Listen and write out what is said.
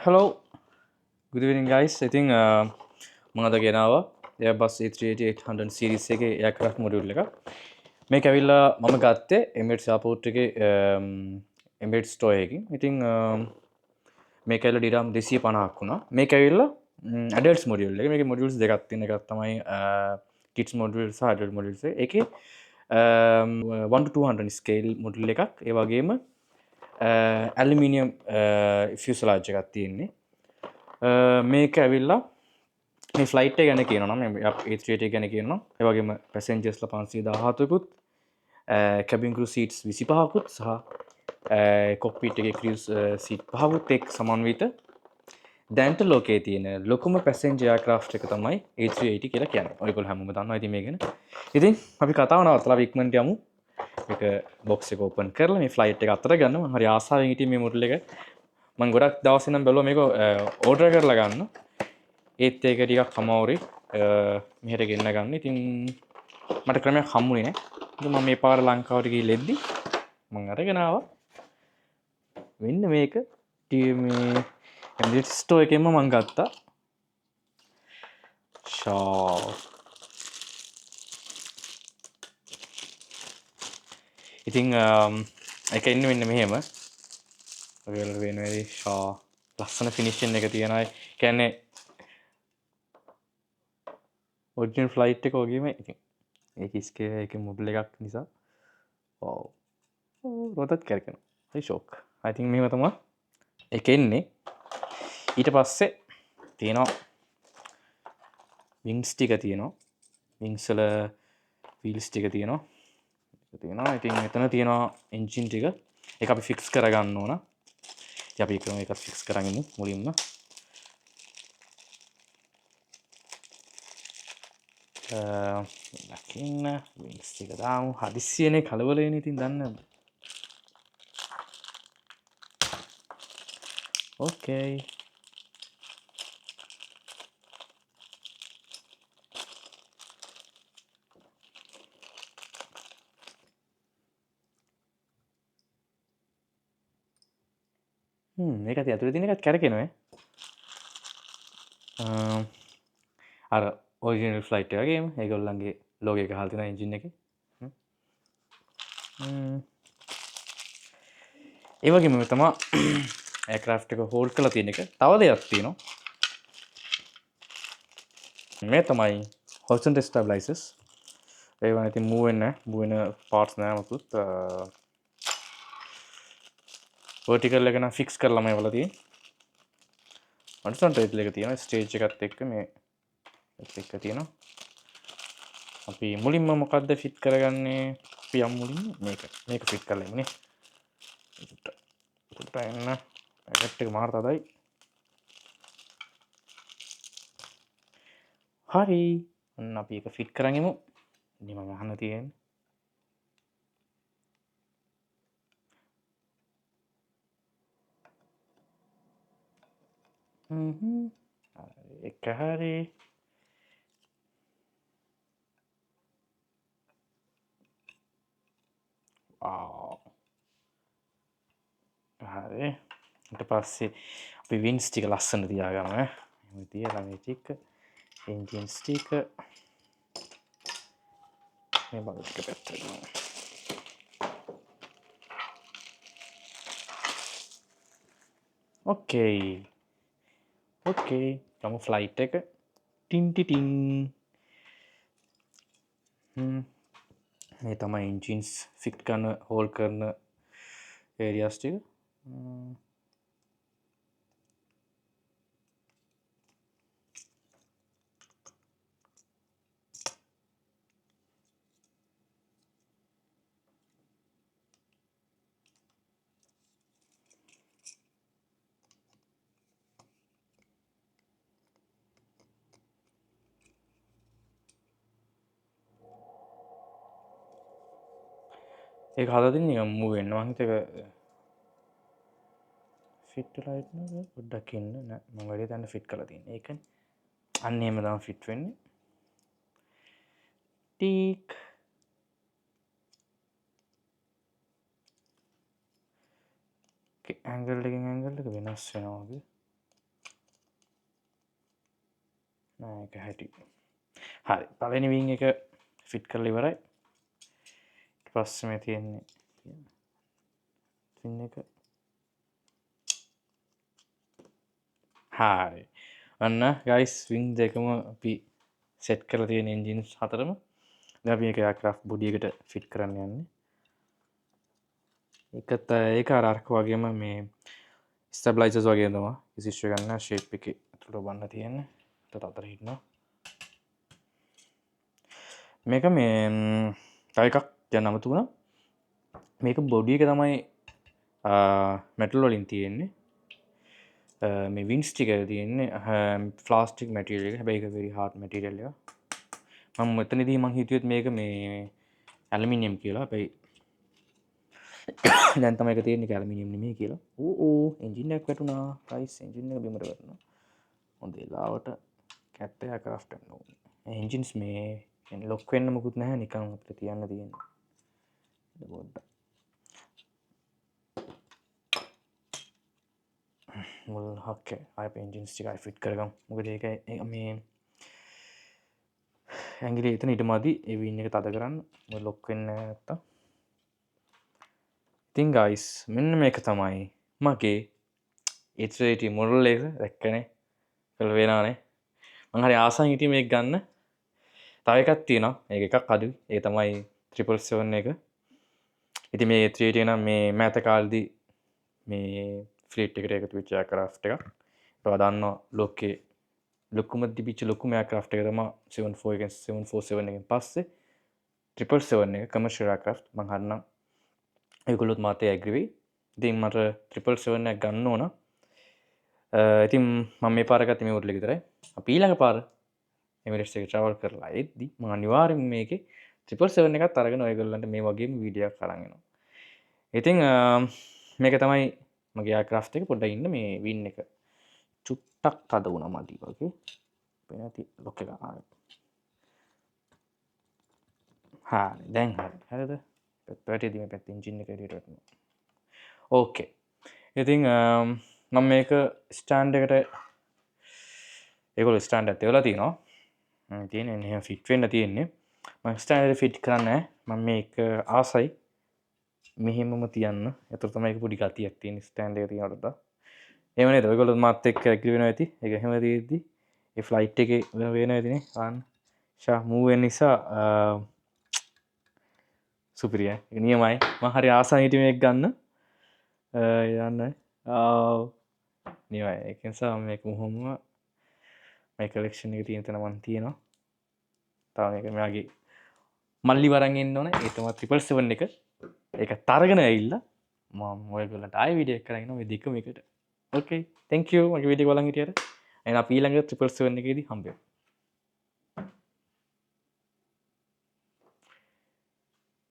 Hello, good evening guys. I think මම අද ගෙනාවා Airbus A380-800 series එකේ aircraft module එක. මේක ඇවිල්ලා මම ගත්තේ Emirates Airport එකේ Emirates store එකකින්. ඉතින් මේක ඇවිල්ලා dirham 250ක් වුණා. මේක ඇවිල්ලා adults module එක. මේකේ modules දෙකක් තියෙන එකක් තමයි kids module සහ adult modules එක. ඒකේ 1 to 200 scale module එකක්. ඒ වගේම aluminium fuselage එකක් තියෙන්නේ. මේක ඇවිල්ලා මේ ෆ්ලයිට් එක ගැන කියනවා නම් A380 ගැන කියනවා. ඒ වගේම පැසෙන්ජර්ස්ලා 517කුත් කැබින් ක්‍රූ සීට්ස් 25කුත් සහ කොක්පිට් එකේ ක්‍රූ සීට් 5කුත් එක් සමන්විත දැන්ට ලෝකයේ තියෙන ලොකුම පැසෙන්ජර් එයාර්ක්‍රාෆ්ට් එක තමයි A380 කියලා කියන්නේ. ඔයගොල්ලෝ හැමෝම දන්නවා ඉතින් මේ ගැන. ඉතින් අපි කතාව නවත්තලා ඉක්මනට යමු. මේක බොක්ස් එක ඕපන් කරලා මේ ෆ්ලයිට් එක අතට ගන්න. මම හරි ආසාවෙන් හිටියේ මේ මොඩල් එක. මම ගොඩක් දවස් ඉඳන් බැලුවා මේක ඕඩර් කරලා ගන්න. ඒත් ඒක ටිකක් අමාරුයි මෙහෙට ගෙන්න ගන්න. ඉතින් මට ක්‍රමයක් හම්බුනේ නැහැ. ඉතින් මම මේ පාර ලංකාවට ගිහින් එද්දි මම අරගෙන ආවා. මෙන්න මේක මේ Emirates store එකෙන්ම මම ගත්තා. ඉතින් ඒක ඉන්නේ මෙන්න මෙහෙම. ඔයගොල්ලෝ වෙන වෙලේ ලස්සන ෆිනිෂින් එක තියෙනවා. කියන්නේ ඔරිජිනල් ෆ්ලයිට් එක වගේම ඉතින් ඒක ස්කේල් එකේ මොඩල් එකක් නිසා වව් රොටත් කරගෙන හරි ෂොක්. I think මේව තමයි ඒක එන්නේ. ඊට පස්සේ තියෙනවා වින්ග්ස් ටික තියෙනවා. වින්ග්ස් වල වීල්ස් ටික තියෙනවා. ඉතින් මෙතන තියෙනවා එන්ජින් ටික. ඒක අපි ෆික්ස් කරගන්න ඕන. ඉතින් අපි ඒකත් ෆික්ස් කරගෙන ඉමු මුලින්ම. ලකින්න වින්ග්ස් ටික දාමු. හදිස්සියනේ කලබල වෙන ඉතින් දන්නේ නැද්ද? ඕකේ. මේක ඇතුලේ තියෙන එකත් කැරකෙනවා. අර ඔරිජිනල් ෆ්ලයිට් එක වගේම ඒගොල්ලන්ගේ ලෝගෝ එක ගහලා තියෙනවා එන්ජින් එකේ. ඒ වගේම මේ තමයි එයාර්ක්‍රාෆ්ට් එක හෝල්ඩ් කරලා තියෙන එක. තව දෙයක් තියෙනවා. මේ තමයි horizontal stabilizers. ඒවා ඉතින් move වෙන්නේ නැහැ. move වෙන parts නෑ මොකුත්. vertical එක නම් fix කරලාමයි වල තියෙන්නේ. horizontal එක තියෙනවා stage එකත් එක්ක මේ එක තියෙනවා. අපි මුලින්ම මොකද්ද ෆිට කරගන්නේ? අපි යමු මුලින්ම මේක ෆිට කරලා ඉන්නේ. උඩට එන්න. පැකට් එක මාර තදයි. හරි. අන්න අපි ඒක ෆිට කරන් ඉමු. ඉතින් මම අහන්න තියෙන්නේ. එක හරි. හරි. ඊට පස්සේ අපි වින්ස් ටික ලස්සන තියාගමු ඈ. එහෙම තියලා මේ ටික එන්ජින්ස් ටික මේ බල්බ් එක පැත්තට ගමු. ඕකේ. යමු ෆ්ලයිට් එක. ටින් ටිටින්. මේ තමයි එන්ජින්ස් ෆිට කරන හෝල් කරන ඒරියාස් ටික. ඒක හදලා තින්නේ නිකන් මූව් වෙන්න. මං හිතුවා ඒක ෆිට වෙලා ඉන්නවද පොඩ්ඩක් ඉන්න. නෑ මම වැඩි තැන ෆිට කරලා තියෙන්නේ. ඒකනේ. අන්න එහෙම තමයි ෆිට වෙන්නේ. ටීක්. ඇංගල් එකෙන් ඇංගල් එක වෙනස් වෙනවා වගේ. එක හැටි හරි පලනි විං එක ෆිට් කරල ඉවරයි පස්සම තියෙන්නේ එක හාරි අන්න ගයිස් විං දෙකම අපි සෙට් කර තියෙන එන්ජින්ස් හතරම දැපි එක යාක්‍රාෆ් බොඩියකට ෆිට් කරන්න යන්නේ එකත් ඒක අරර්ක වගේම මේ ස්ටබ්ලයිසස් වගේ තවා විශිෂ්‍ය ගන්න ශේප් එක තුළ බන්න තියෙන අතර හිටනවා මේක මේ තව එකක් ගැන නමතුුණ මේක බොඩිය එක තමයි මැටල් වලින් තියෙන්නේ මේ වින්ස්ටික තියෙන්නේ ෆලාස්ටික් මැටියල හැබැයි වෙරි හාට මැටිරල්ල මම මෙතනදී මං හිතුවත් මේක මේ ඇලමිනියම් කියලා පැයි දැන්තම එක තියෙන කැලමිනියම් නෙමේ කියලා ඕ එන්ජිනයක් වැටුනා ප්‍රයිස් එන්ජින එක බිමට කරන හොඳලාවට කැත්තයා කරාෆ්ට එන්ජින්ස් මේ ලොක් වෙන්න මුකුත් නැහැ නිකං අපට තියන්න තියෙන බොඩ්ඩ මුල් හක්ක අය පෙන්ජින්ස් ටිකයි ෆිට් කරගම් මොකද ඒක මේ ඇගිලි එතන ඉට මදි එවින්න එක තද කරන්න ලොක් වෙන්න ඇත්තා ඉතින් ගයිස් මෙන්න මේක තමයි මගේ ඒට මුරල් එක දැක්කනේ කළ වෙනානේ මහරි ආසන් හිට මේ ගන්න තව එකත් තියෙන ඒ එකක් අඩු ඒ තමයි ත්‍රිපල් සෙවන්න එක ඉති මේ ත්‍රියටන මේ මෑත කාල්දි මේ ෆ්‍රීට් එකට එකතු විච්චා කරාෆ්ට එක ප්‍රධන්න ලෝකේ ලොකුම දිපිච ලොකුම ක්‍රා් එක තම 747 එක පස්සේ ත්‍රිපල් සෙවන්න එක කමර්ශලා ක්‍ර් මහරන්න ඒකුලුත් මාතය ඇග්‍රවී ඉතින් මට ත්‍රිපල් සෙවන්න ගන්න ඕන ඉතින් මම මේ පාරගත මේ උරලි විතරයි අපීළඟ පාර එමරිස්ට එක ට්‍රවල් කරලා එද්දි ම අනිවාරෙන් මේක ත්‍රිපල් සෙවන්න එකත් අරගෙන ඔයගොල්ලන්ට මේ වගේ වීඩියක් කරගෙනවා ඉතිං මේක තමයි මගේ ක්‍රා් එක පොඩ ඉන්න මේ වින්න එක චුට්ටක් තද වුණ මදී වගේ පෙනති ලොක එක හා දැන් හරිද පැටිදීම පැත්තින් ජින්න කරටන ඕකේ ඉතිං මම මේක ස්ටාන්ඩ් එකට ඒකොල ස්ටාන්ඩ් ඇත්තවෙලා තියනවා තියෙන එ ෆිට්වෙන්න තියෙන්නේ මස්ටාන්ඩ ෆිට් කරන්න මම මේක ආසයි මෙහෙමම තියන්න එතුරතම එක පුඩි ගතියක් තියෙන ස්ටන්ඩ තියනටද එමන දොකොල මත් එක් ඇකිවෙන ඇති එක හෙමදදී ඒ ෆ්ලයිට් එක වෙන ඇතින ආන් ශා මූුවෙන් නිසා සුපිරිය නියමයි මහරි ආසා හිටීමක් ගන්න යන්න නිවයි එකසා මේක මුහොම මේ කලෙක්ෂණ එක තියෙන තැනවන් තියෙනවා තාව එක මෙයාගේ මල්ලි වරගෙන් ඕන ඒතමත් ත්‍රිපල් සෙවන්න එක ඒක තරගෙන ඇල්ල මොයගලට අයි විඩිය කරන්න දෙකම එකට ඕකේ තැංකෝ මගේ විඩි ගොලන් හිටියට එන පීළඟ ත්‍රිපල් සෙවන්න එකෙදී හම්බේ